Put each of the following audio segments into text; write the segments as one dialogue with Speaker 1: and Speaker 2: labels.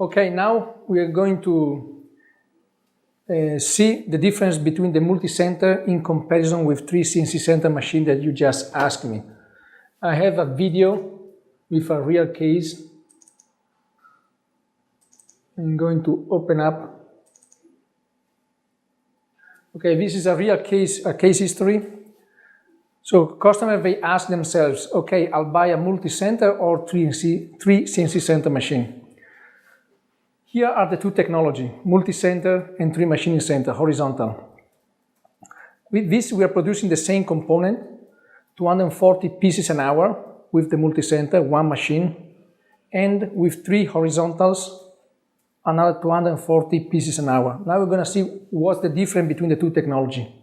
Speaker 1: Okay, now we are going to see the difference between the multi-center in comparison with 3 CNC center machine that you just asked me. I have a video with a real case. I'm going to open up. Okay, this is a real case, a case history. So customers, they ask themselves, okay, I'll buy a multi-center or 3 CNC center machine. Here are the two technology, multi-center and 3 machining center, horizontal. With this, we are producing the same component, 240 pieces an hour with the multi-center, 1 machine, and with 3 horizontals, another 240 pieces an hour. Now we're going to see what's the difference between the two technology.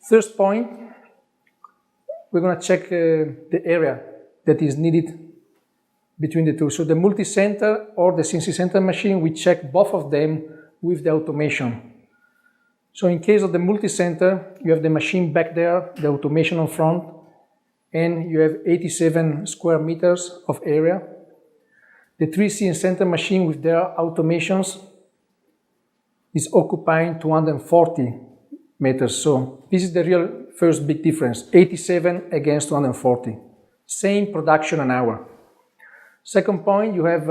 Speaker 1: First point, we're going to check the area that is needed between the two. So the multi-center or the CNC center machine, we check both of them with the automation. So in case of the multi-center, you have the machine back there, the automation on front, and you have 87 square meters of area. The 3 CNC center machine with their automations is occupying 240 meters. So this is the real first big difference, 87 against 240. Same production an hour. Second point, you have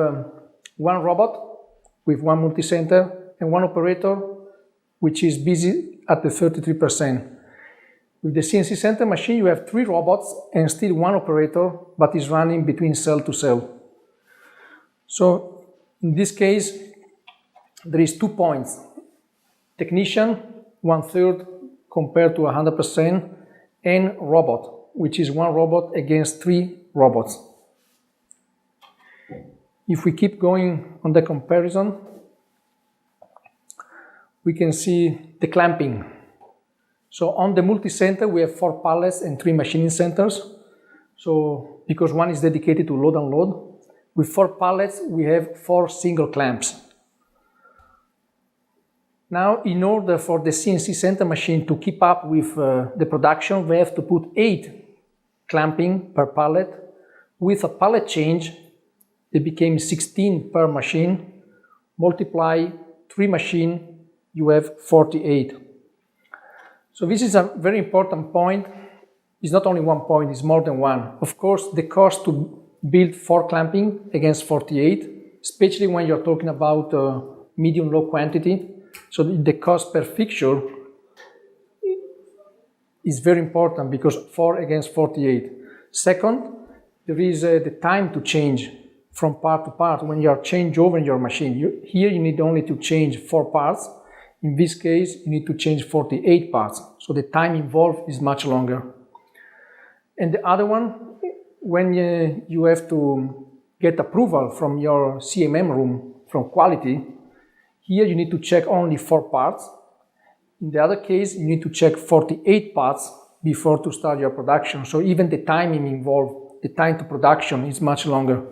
Speaker 1: 1 robot with 1 multi-center and 1 operator which is busy at the 33%. With the CNC center machine, you have 3 robots and still 1 operator, but is running between cell to cell. So in this case, there is 2 points. Technician, 1/3 compared to 100%, and robot, which is 1 robot against 3 robots. If we keep going on the comparison, we can see the clamping. So on the multi-center, we have 4 pallets and 3 machining centers. So because one is dedicated to load and unload, with 4 pallets, we have 4 single clamps. Now, in order for the CNC center machine to keep up with the production, we have to put 8 clamping per pallet. With a pallet change, it became 16 per machine. Multiply 3 machines, you have 48. So this is a very important point. It's not only 1 point, it's more than 1. Of course, the cost to build 4 clamping against 48, especially when you're talking about medium-low quantity. So the cost per fixture is very important because 4 against 48. Second, there is the time to change from part to part. When you are change over in your machine, here you need only to change 4 parts. In this case, you need to change 48 parts. So the time involved is much longer. And the other one, when you have to get approval from your CMM room, from quality, here you need to check only 4 parts. In the other case, you need to check 48 parts before to start your production. So even the timing involved, the time to production is much longer.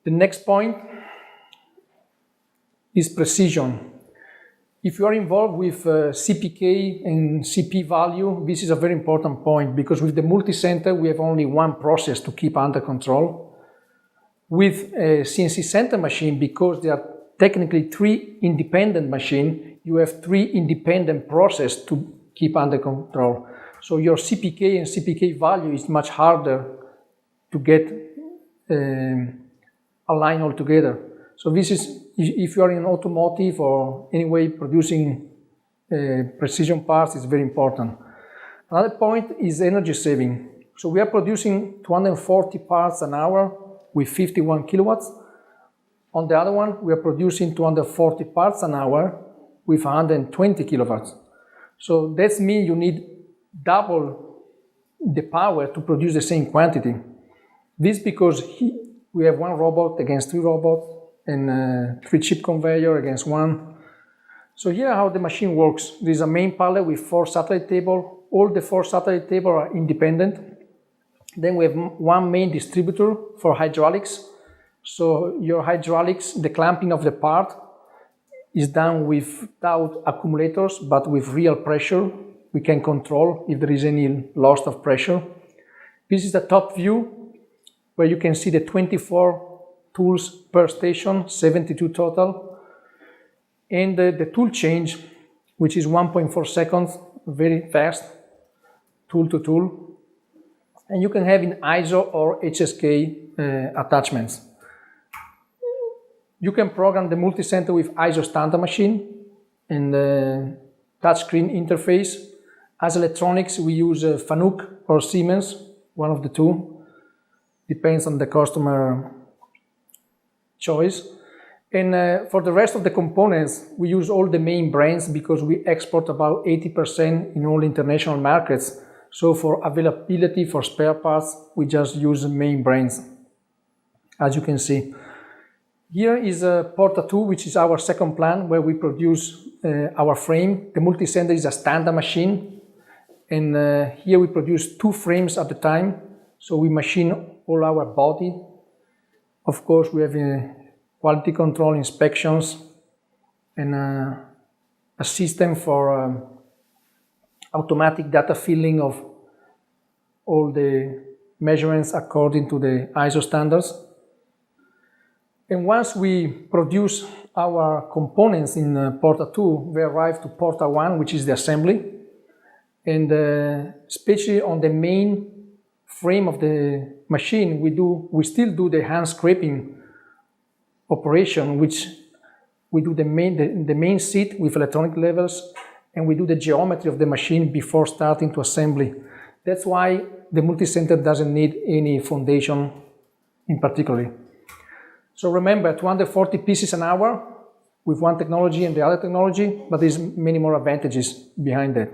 Speaker 1: The next point is precision. If you are involved with CPK and CP value, this is a very important point because with the multi-center, we have only 1 process to keep under control. With a CNC center machine, because they are technically 3 independent machines, you have 3 independent processes to keep under control. So your CPK and CPK value is much harder to get aligned all together. So this is, if you are in automotive or anyway producing precision parts, it's very important. Another point is energy saving. So we are producing 240 parts an hour with 51 kilowatts. On the other one, we are producing 240 parts an hour with 120 kilowatts. So that means you need double the power to produce the same quantity. This because we have 1 robot against 3 robots and 3 chip conveyor against 1. So here how the machine works. There is a main pallet with 4 satellite tables. All the 4 satellite tables are independent. Then we have 1 main distributor for hydraulics. So your hydraulics, the clamping of the part is done without accumulators, but with real pressure. We can control if there is any loss of pressure. This is the top view where you can see the 24 tools per station, 72 total, and the tool change, which is 1.4 seconds, very fast, tool to tool. And you can have in ISO or HSK attachments. You can program the multi-center with ISO standard machine and touchscreen interface. As electronics, we use Fanuc or Siemens, one of the two. Depends on the customer choice. And for the rest of the components, we use all the main brands because we export about 80% in all international markets. So for availability, for spare parts, we just use the main brands, as you can see. Here is Porta 2, which is our second plant where we produce our frame. The multi-center is a standard machine. And here we produce 2 frames at a time. So we machine all our body. Of course, we have quality control inspections and a system for automatic data filling of all the measurements according to the ISO standards. And once we produce our components in Porta 2, we arrive to Porta 1, which is the assembly. And especially on the main frame of the machine, we still do the hand scraping operation, which we do the main seat with electronic levels, and we do the geometry of the machine before starting to assembly. That's why the multi-center doesn't need any foundation in particular. So remember, 240 pieces an hour with one technology and the other technology, but there's many more advantages behind that.